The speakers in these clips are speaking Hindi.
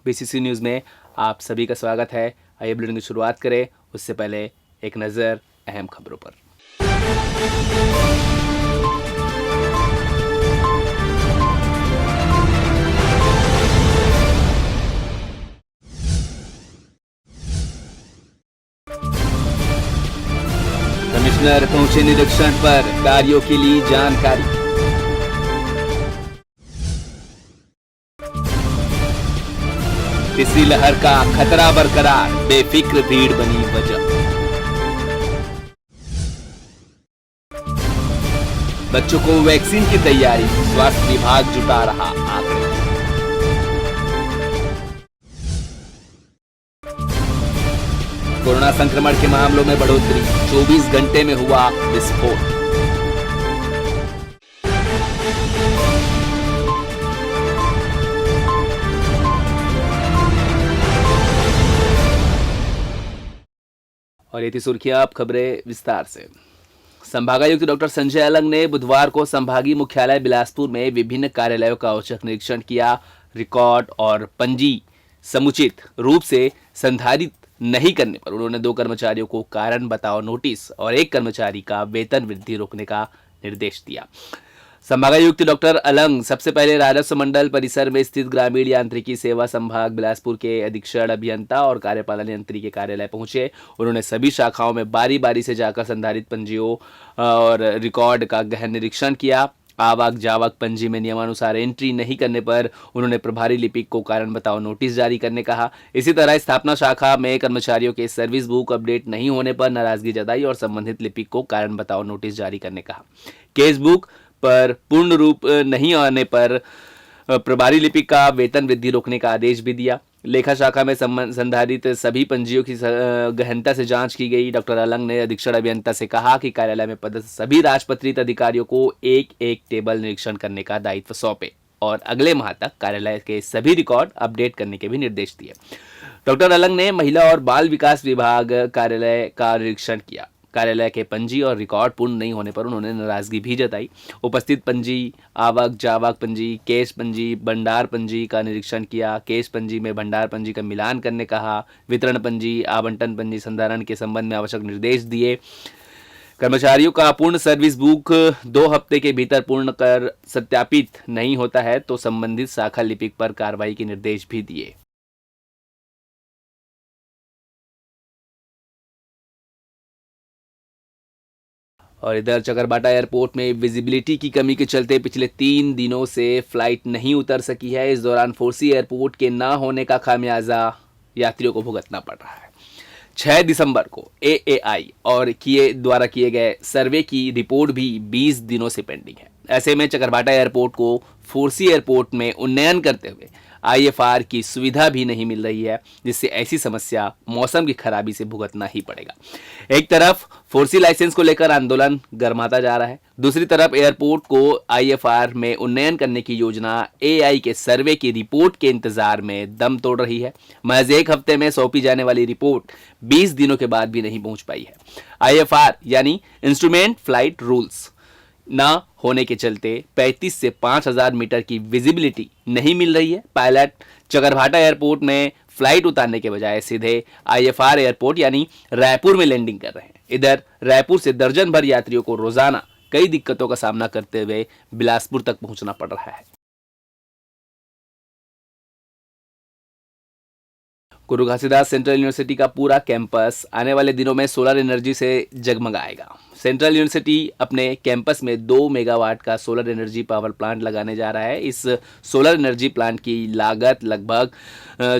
बीसीसी न्यूज़ में आप सभी का स्वागत है। आइए बुलेटिन की शुरुआत करें, उससे पहले एक नज़र अहम खबरों पर। कमिश्नर पहुंचे निरीक्षण पर, कार्यों के लिए जानकारी। तीसरी लहर का खतरा बरकरार, बेफिक्र भीड़ बनी वजह। बच्चों को वैक्सीन की तैयारी, स्वास्थ्य विभाग जुटा रहा आंकड़े। कोरोना संक्रमण के मामलों में बढ़ोतरी, 24 घंटे में हुआ विस्फोट। और ये थी सुर्खियां, अब खबरें विस्तार से। संभागायुक्त डॉक्टर संजय अलंग ने बुधवार को संभागीय मुख्यालय बिलासपुर में विभिन्न कार्यालयों का औचक निरीक्षण किया। रिकॉर्ड और पंजी समुचित रूप से संधारित नहीं करने पर उन्होंने 2 कर्मचारियों को कारण बताओ नोटिस और 1 कर्मचारी का वेतन वृद्धि रोकने का निर्देश दिया। संभागायुक्त डॉक्टर अलंग सबसे पहले राजस्व मंडल परिसर में स्थित ग्रामीण यांत्रिकी सेवा संभाग बिलासपुर के अधीक्षण अभियंता और कार्यपालन यंत्री के कार्यालय पहुंचे। उन्होंने सभी शाखाओं में बारी बारी से जाकर संधारित पंजियों और रिकॉर्ड का गहन निरीक्षण किया। आवक जावक पंजी में नियमानुसार एंट्री नहीं करने पर उन्होंने प्रभारी लिपिक को कारण बताओ नोटिस जारी करने कहा। इसी तरह स्थापना शाखा में कर्मचारियों के सर्विस बुक अपडेट नहीं होने पर नाराजगी जताई और संबंधित लिपिक को कारण बताओ नोटिस जारी करने कहा। केस बुक पर पूर्ण रूप नहीं आने पर प्रभारी लिपिक का वेतन वृद्धि रोकने का आदेश भी दिया। लेखा शाखा में संधारित सभी पंजियों की गहनता से जांच की गई। डॉक्टर अलंग ने अधीक्षण अभियंता से कहा कि कार्यालय में पदस्थ सभी राजपत्रित अधिकारियों को एक एक टेबल निरीक्षण करने का दायित्व सौंपे और अगले माह तक कार्यालय के सभी रिकॉर्ड अपडेट करने के भी निर्देश दिए। डॉक्टर अलंग ने महिला और बाल विकास विभाग कार्यालय का निरीक्षण किया। कार्यालय के पंजी और रिकॉर्ड पूर्ण नहीं होने पर उन्होंने नाराजगी भी जताई। उपस्थित पंजी, आवक जावक पंजी, केस पंजी, भंडार पंजी का निरीक्षण किया। केस पंजी में भंडार पंजी का मिलान करने कहा। वितरण पंजी, आवंटन पंजी संधारण के संबंध में आवश्यक निर्देश दिए। कर्मचारियों का पूर्ण सर्विस बुक 2 हफ्ते के भीतर पूर्ण कर सत्यापित नहीं होता है तो संबंधित शाखा लिपिक पर कार्रवाई के निर्देश भी दिए। और इधर चकरभाटा एयरपोर्ट में विजिबिलिटी की कमी के चलते पिछले 3 दिनों से फ्लाइट नहीं उतर सकी है। इस दौरान फोर्सी एयरपोर्ट के ना होने का खामियाजा यात्रियों को भुगतना पड़ रहा है। 6 दिसंबर को एएआई और द्वारा किए गए सर्वे की रिपोर्ट भी 20 दिनों से पेंडिंग है। ऐसे में चकरभाटा एयरपोर्ट को फोर्सी एयरपोर्ट में उन्नयन करते हुए आईएफआर की सुविधा भी नहीं मिल रही है, जिससे ऐसी समस्या मौसम की खराबी से भुगतना ही पड़ेगा। एक तरफ फोर्सी लाइसेंस को लेकर आंदोलन गर्माता जा रहा है, दूसरी तरफ एयरपोर्ट को आईएफआर में उन्नयन करने की योजना एआई के सर्वे की रिपोर्ट के इंतजार में दम तोड़ रही है। महज 1 हफ्ते में सौंपी जाने वाली रिपोर्ट 20 दिनों के बाद भी नहीं पहुंच पाई है। आईएफआर यानी इंस्ट्रूमेंट फ्लाइट रूल्स ना होने के चलते 35 से 5000 मीटर की विजिबिलिटी नहीं मिल रही है। पायलट चकरभाटा एयरपोर्ट में फ्लाइट उतारने के बजाय सीधे आईएफआर एयरपोर्ट यानी रायपुर में लैंडिंग कर रहे हैं। इधर रायपुर से दर्जन भर यात्रियों को रोजाना कई दिक्कतों का सामना करते हुए बिलासपुर तक पहुंचना पड़ रहा है। गुरु घासीदास सेंट्रल यूनिवर्सिटी का पूरा कैंपस आने वाले दिनों में सोलर एनर्जी से जगमगाएगा। सेंट्रल यूनिवर्सिटी अपने कैंपस में 2 मेगावाट का सोलर एनर्जी पावर प्लांट लगाने जा रहा है। इस सोलर एनर्जी प्लांट की लागत लगभग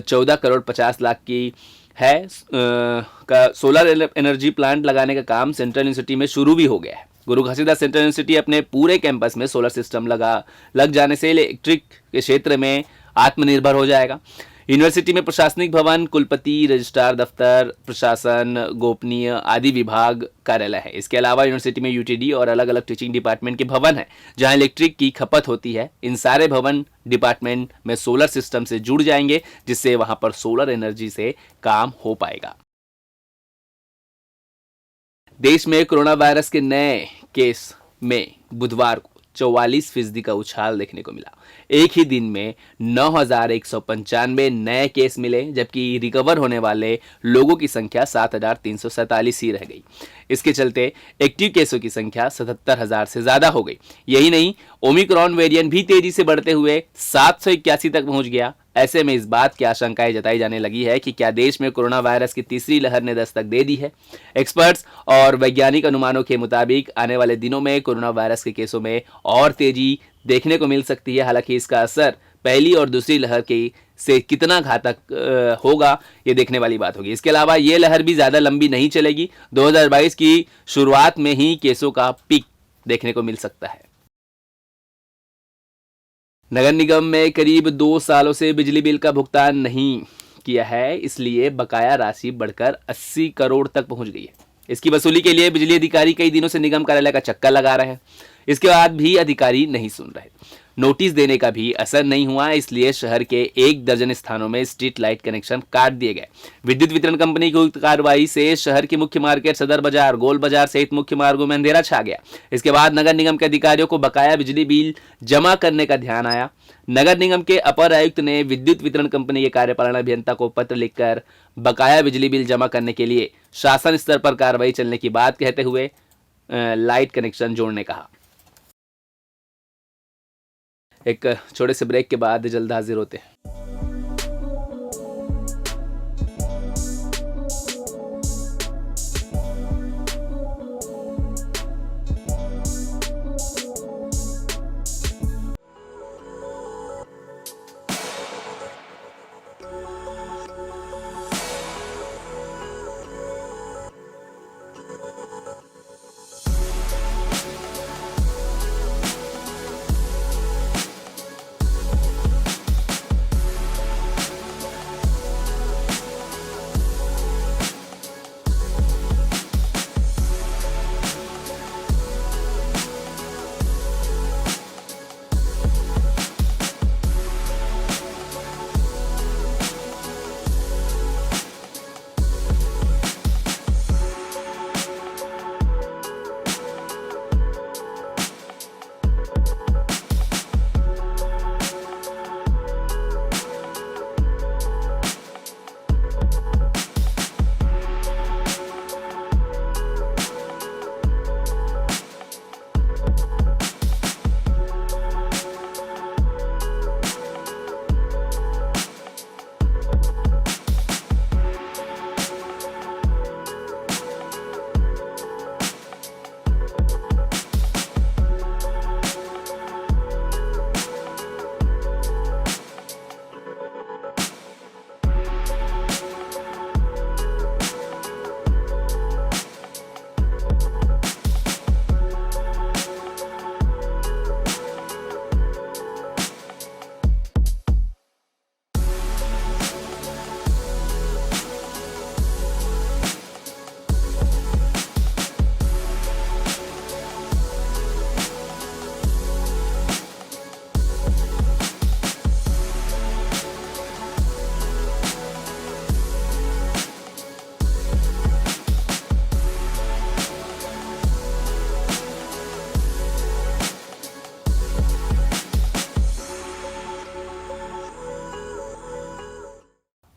14 करोड़ 50 लाख की है। का सोलर एनर्जी प्लांट लगाने का काम सेंट्रल यूनिवर्सिटी में शुरू भी हो गया है। गुरु घासीदास सेंट्रल यूनिवर्सिटी अपने पूरे कैंपस में सोलर सिस्टम लग जाने से इलेक्ट्रिक के क्षेत्र में आत्मनिर्भर हो जाएगा। यूनिवर्सिटी में प्रशासनिक भवन, कुलपति, रजिस्ट्रार दफ्तर, प्रशासन, गोपनीय आदि विभाग कार्यालय है। इसके अलावा यूनिवर्सिटी में यूटीडी और अलग अलग टीचिंग डिपार्टमेंट के भवन है जहां इलेक्ट्रिक की खपत होती है। इन सारे भवन डिपार्टमेंट में सोलर सिस्टम से जुड़ जाएंगे, जिससे वहां पर सोलर एनर्जी से काम हो पाएगा। देश में कोरोना वायरस के नए केस में बुधवार को 44% का उछाल देखने को मिला। एक ही दिन में 9,195 नए केस मिले, जबकि रिकवर होने वाले लोगों की संख्या 7,347 ही रह गई। इसके चलते एक्टिव केसों की संख्या 77,000 से ज्यादा हो गई। यही नहीं, ओमिक्रॉन वेरिएंट भी तेजी से बढ़ते हुए 781 तक पहुंच गया। ऐसे में इस बात की आशंकाएं जताई जाने लगी है कि क्या देश में कोरोना वायरस की तीसरी लहर ने दस्तक दे दी है। एक्सपर्ट्स और वैज्ञानिक अनुमानों के मुताबिक आने वाले दिनों में कोरोना वायरस के केसों में और तेजी देखने को मिल सकती है। हालांकि इसका असर पहली और दूसरी लहर के से कितना घातक होगा, ये देखने वाली बात होगी। इसके अलावा ये लहर भी ज्यादा लंबी नहीं चलेगी। 2022 की शुरुआत में ही केसों का पीक देखने को मिल सकता है। नगर निगम में करीब 2 सालों से बिजली बिल का भुगतान नहीं किया है, इसलिए बकाया राशि बढ़कर 80 करोड़ तक पहुंच गई है। इसकी वसूली के लिए बिजली अधिकारी कई दिनों से निगम कार्यालय का चक्कर लगा रहे हैं। इसके बाद भी अधिकारी नहीं सुन रहे। नोटिस देने का भी असर नहीं हुआ, इसलिए शहर के 1 दर्जन स्थानों में स्ट्रीट लाइट कनेक्शन काट दिए गए। विद्युत वितरण कंपनी की कार्रवाई से शहर की मुख्य मार्केट, सदर बाजार, गोल बाजार सहित मुख्य मार्गों में अंधेरा छा गया। इसके बाद नगर निगम के अधिकारियों को बकाया बिजली बिल जमा करने का ध्यान आया। नगर निगम के अपर आयुक्त ने विद्युत वितरण कंपनी के कार्यपालन अभियंता को पत्र लिखकर बकाया बिजली बिल जमा करने के लिए शासन स्तर पर कार्रवाई चलने की बात कहते हुए लाइट कनेक्शन जोड़ने कहा। एक छोटे से ब्रेक के बाद जल्द हाजिर होते हैं।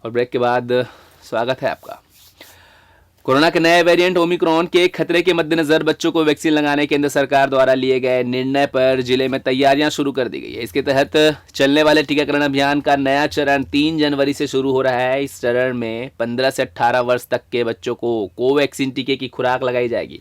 और ब्रेक के बाद स्वागत है आपका। कोरोना के नए वेरिएंट ओमिक्रॉन के खतरे के मद्देनजर बच्चों को वैक्सीन लगाने केंद्र सरकार द्वारा लिए गए निर्णय पर जिले में तैयारियां शुरू कर दी गई है। इसके तहत चलने वाले टीकाकरण अभियान का नया चरण 3 जनवरी से शुरू हो रहा है। इस चरण में 15 से 18 वर्ष तक के बच्चों को कोवैक्सीन टीके की खुराक लगाई जाएगी।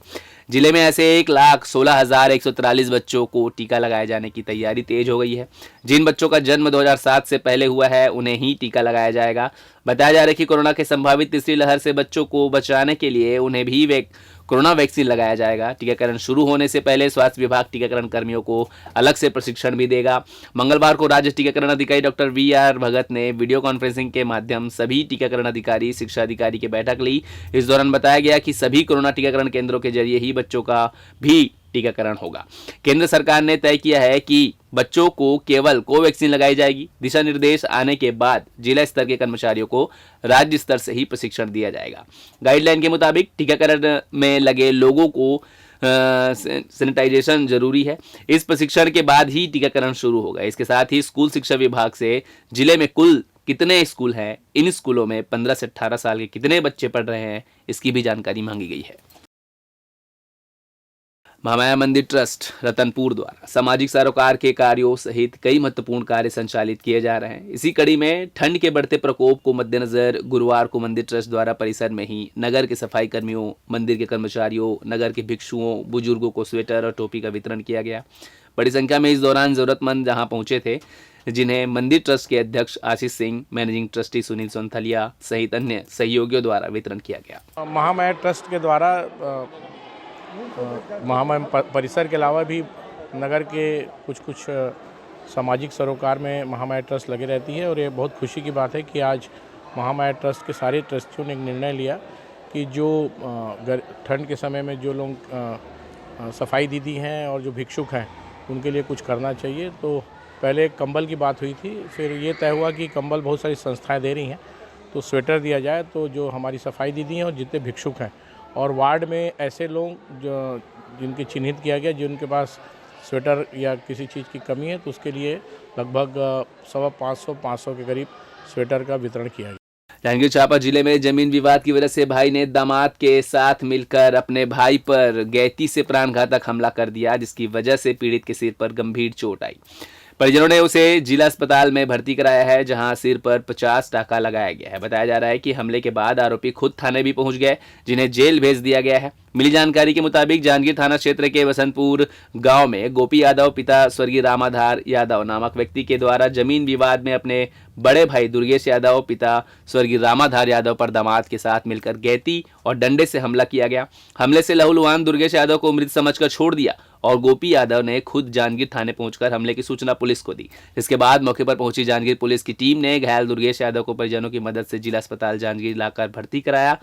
जिले में ऐसे 1,16,143 बच्चों को टीका लगाए जाने की तैयारी तेज हो गई है। जिन बच्चों का जन्म 2007 से पहले हुआ है उन्हें ही टीका लगाया जाएगा। बताया जा रहा है कि कोरोना के संभावित तीसरी लहर से बच्चों को बचाने के लिए उन्हें भी कोरोना वैक्सीन लगाया जाएगा। टीकाकरण शुरू होने से पहले स्वास्थ्य विभाग टीकाकरण कर्मियों को अलग से प्रशिक्षण भी देगा। मंगलवार को राज्य टीकाकरण अधिकारी डॉक्टर VR भगत ने वीडियो कॉन्फ्रेंसिंग के माध्यम सभी टीकाकरण अधिकारी, शिक्षा अधिकारी की बैठक ली। इस दौरान बताया गया कि सभी कोरोना टीकाकरण केंद्रों के जरिए ही बच्चों का भी टीकाकरण होगा। केंद्र सरकार ने तय किया है कि बच्चों को केवल कोवैक्सीन लगाई जाएगी। दिशा निर्देश आने के बाद जिला स्तर के कर्मचारियों को राज्य स्तर से ही प्रशिक्षण दिया जाएगा। गाइडलाइन के मुताबिक टीकाकरण में लगे लोगों को सैनिटाइजेशन जरूरी है। इस प्रशिक्षण के बाद ही टीकाकरण शुरू होगा। इसके साथ ही स्कूल शिक्षा विभाग से जिले में कुल कितने स्कूल हैं, इन स्कूलों में 15 से 18 साल के कितने बच्चे पढ़ रहे हैं, इसकी भी जानकारी मांगी गई है। महामाया मंदिर ट्रस्ट रतनपुर द्वारा सामाजिक सरोकार के कार्यों सहित कई महत्वपूर्ण कार्य संचालित किए जा रहे हैं। इसी कड़ी में ठंड के बढ़ते प्रकोप को मद्देनजर गुरुवार को मंदिर ट्रस्ट द्वारा परिसर में ही नगर के सफाई कर्मियों, मंदिर के कर्मचारियों, नगर के भिक्षुओं, बुजुर्गों को स्वेटर और टोपी का वितरण किया गया। बड़ी संख्या में इस दौरान जरूरतमंद जहां पहुंचे थे, जिन्हें मंदिर ट्रस्ट के अध्यक्ष आशीष सिंह, मैनेजिंग ट्रस्टी सुनील सोनथलिया सहित अन्य सहयोगियों द्वारा वितरण किया गया। महामाया ट्रस्ट के द्वारा महामाया परिसर के अलावा भी नगर के कुछ सामाजिक सरोकार में महामाया ट्रस्ट लगी रहती है और ये बहुत खुशी की बात है कि आज महामाया ट्रस्ट के सारे ट्रस्टियों ने एक निर्णय लिया कि जो ठंड के समय में जो लोग सफाई दीदी हैं और जो भिक्षुक हैं उनके लिए कुछ करना चाहिए। तो पहले कंबल की बात हुई थी, फिर ये तय हुआ कि कंबल बहुत सारी संस्थाएं दे रही हैं तो स्वेटर दिया जाए। तो जो हमारी सफाई दीदी हैं और जितने भिक्षुक हैं और वार्ड में ऐसे लोग जो जिनके चिन्हित किया गया जिनके पास स्वेटर या किसी चीज़ की कमी है तो उसके लिए लगभग 500 के करीब स्वेटर का वितरण किया गया। जांजगीर चांपा जिले में जमीन विवाद की वजह से भाई ने दामाद के साथ मिलकर अपने भाई पर गैती से प्राणघातक हमला कर दिया, जिसकी वजह से पीड़ित के सिर पर गंभीर चोट आई। परिजनों ने उसे जिला अस्पताल में भर्ती कराया है, जहां सिर पर 50 टाका लगाया गया है। बताया जा रहा है कि हमले के बाद आरोपी खुद थाने भी पहुंच गए, जिन्हें जेल भेज दिया गया है। मिली जानकारी के मुताबिक जांजगीर थाना क्षेत्र के वसंतपुर गांव में गोपी यादव पिता स्वर्गीय रामाधार यादव नामक व्यक्ति के द्वारा जमीन विवाद में अपने बड़े भाई दुर्गेश यादव पिता स्वर्गीय रामाधार यादव पर दामाद के साथ मिलकर गैती और डंडे से हमला किया गया। हमले से लहूलुहान दुर्गेश यादव को मृत समझकर छोड़ दिया और गोपी यादव ने खुद जांजगीर थाने पहुंचकर हमले की सूचना पुलिस को दी। इसके बाद मौके पर पहुंची जांजगीर पुलिस की टीम ने घायल दुर्गेश यादव को परिजनों की मदद से जिला अस्पताल जांजगीर लाकर भर्ती कराया।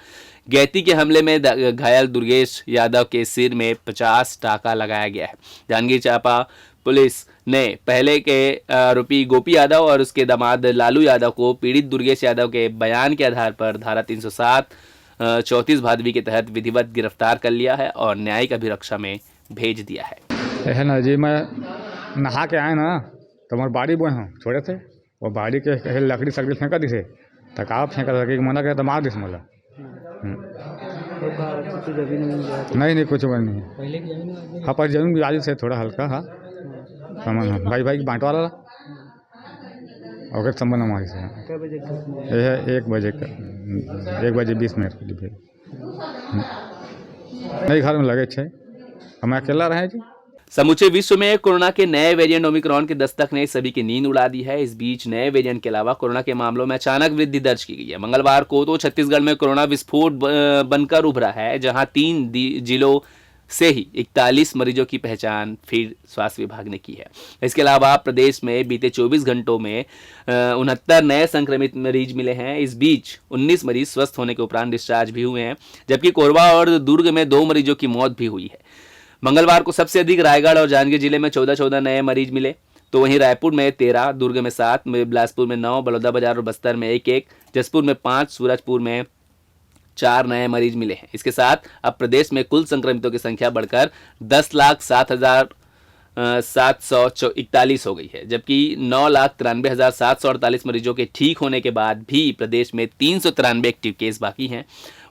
गैती के हमले में घायल दुर्गेश यादव के सिर में 50 टाका लगाया गया है। जांजगीर चांपा पुलिस ने पहले के आरोपी गोपी यादव और उसके दामाद लालू यादव को पीड़ित दुर्गेश यादव के बयान के आधार पर धारा 307 34 भादवी के तहत विधिवत गिरफ्तार कर लिया है और न्यायिक अभिरक्षा में भेज दिया है ना जी। मैं नहा के आए ना तो हमारे बाड़ी बोए हम छोड़े थे और बाड़ी के लकड़ी सकड़ी फेंका दी थे तकाव फेंका था कि मना करे तो मार दिस मला। नहीं कुछ बन नहीं। हाँ पर जमीन भी आज से थोड़ा हल्का हाँ भाई की बांट वाला और संबंध हमारे से यह 1:20 के लिए नहीं घर में लगे छे हम अकेला रहे जी। समूचे विश्व में कोरोना के नए वेरिएंट ओमिक्रॉन के दस्तक ने सभी की नींद उड़ा दी है। इस बीच नए वेरिएंट के अलावा कोरोना के मामलों में अचानक वृद्धि दर्ज की गई है। मंगलवार को तो छत्तीसगढ़ में कोरोना विस्फोट बनकर उभरा है, जहां 3 जिलों से ही 41 मरीजों की पहचान फिर स्वास्थ्य विभाग ने की है। इसके अलावा प्रदेश में बीते 24 घंटों में 69 नए संक्रमित मरीज मिले हैं। इस बीच 19 मरीज स्वस्थ होने के उपरांत डिस्चार्ज भी हुए हैं, जबकि कोरबा और दुर्ग में 2 मरीजों की मौत भी हुई है। मंगलवार को सबसे अधिक रायगढ़ और जांजगीर जिले में 14 नए मरीज मिले, तो वहीं रायपुर में 13, दुर्ग में 7, बिलासपुर में 9, बलौदाबाजार और बस्तर में 1, जसपुर में 5, सूरजपुर में 4 नए मरीज मिले हैं। इसके साथ अब प्रदेश में कुल संक्रमितों की संख्या बढ़कर 10,07,741 हो गई है, जबकि 9,93,748 मरीजों के ठीक होने के बाद भी प्रदेश में 393 एक्टिव केस बाकी हैं।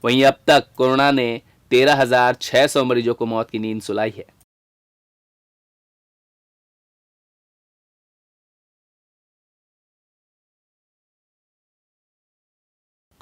वहीं अब तक कोरोना ने 13,600 मरीजों को मौत की नींद सुलाई है।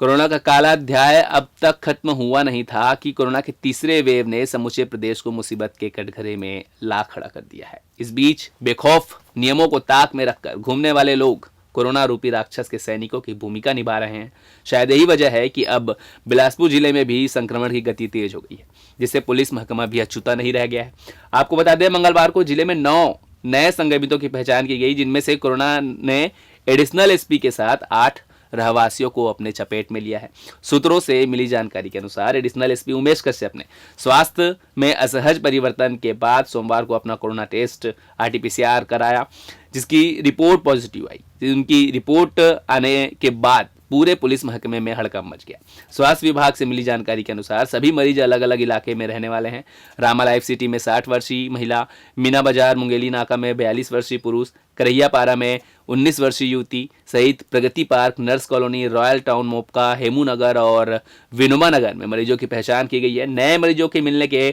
कोरोना का काला अध्याय अब तक खत्म हुआ नहीं था कि कोरोना के तीसरे वेव ने समूचे प्रदेश को मुसीबत के कटघरे में ला खड़ा कर दिया है। इस बीच बेखौफ नियमों को ताक में रखकर घूमने वाले लोग कोरोना रूपी राक्षस के सैनिकों की भूमिका निभा रहे हैं। शायद यही वजह है कि अब बिलासपुर जिले में भी संक्रमण की गति तेज हो गई है, जिससे पुलिस महकमा भी अछूता नहीं रह गया है। आपको बता दें, मंगलवार को जिले में 9 नए संक्रमितों की पहचान की गई, जिनमें से कोरोना ने एडिशनल एसपी के साथ 8 रहवासियों को अपने चपेट में लिया है। सूत्रों से मिली जानकारी के अनुसार एडिशनल एसपी उमेश कश्यप ने स्वास्थ्य में असहज परिवर्तन के बाद सोमवार को अपना कोरोना टेस्ट RT-PCR कराया, जिसकी रिपोर्ट पॉजिटिव आई। उनकी रिपोर्ट आने के बाद पूरे पुलिस महकमे में हड़कंप मच गया। स्वास्थ्य विभाग से मिली जानकारी के अनुसार सभी मरीज अलग अलग इलाके में रहने वाले हैं। रामा लाइफ सिटी में 60 वर्षीय महिला, मीना बाजार मुंगेली नाका में 42 वर्षीय पुरुष, करैयापारा में 19 वर्षीय युवती सहित Pragati park, nurse colony, royal town Mopka, Hemu Nagar और विनोबा नगर में मरीजों की पहचान की गई है। नए मरीजों के मिलने के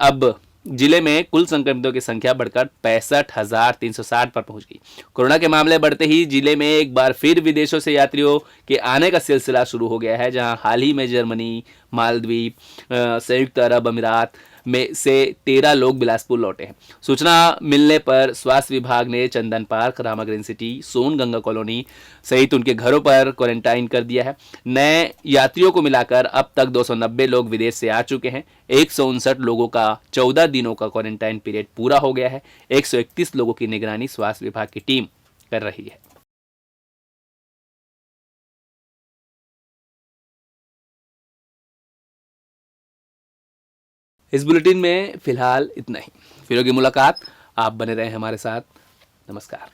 अब जिले में कुल संक्रमितों की संख्या बढ़कर 65,360 पर पहुंच गई। कोरोना के मामले बढ़ते ही जिले में एक बार फिर विदेशों से यात्रियों के आने का सिलसिला शुरू हो गया है, जहां हाल ही में जर्मनी, मालदीव, संयुक्त अरब अमीरात में से 13 लोग बिलासपुर लौटे हैं। सूचना मिलने पर स्वास्थ्य विभाग ने चंदन पार्क, रामा ग्रीन सिटी, सोन गंगा कॉलोनी सहित उनके घरों पर क्वारंटाइन कर दिया है। नए यात्रियों को मिलाकर अब तक 290 लोग विदेश से आ चुके हैं। 159 लोगों का 14 दिनों का क्वारंटाइन पीरियड पूरा हो गया है। 131 लोगों की निगरानी स्वास्थ्य विभाग की टीम कर रही है। इस बुलेटिन में फिलहाल इतना ही। फिर होगी मुलाकात। आप बने रहें हमारे साथ। नमस्कार।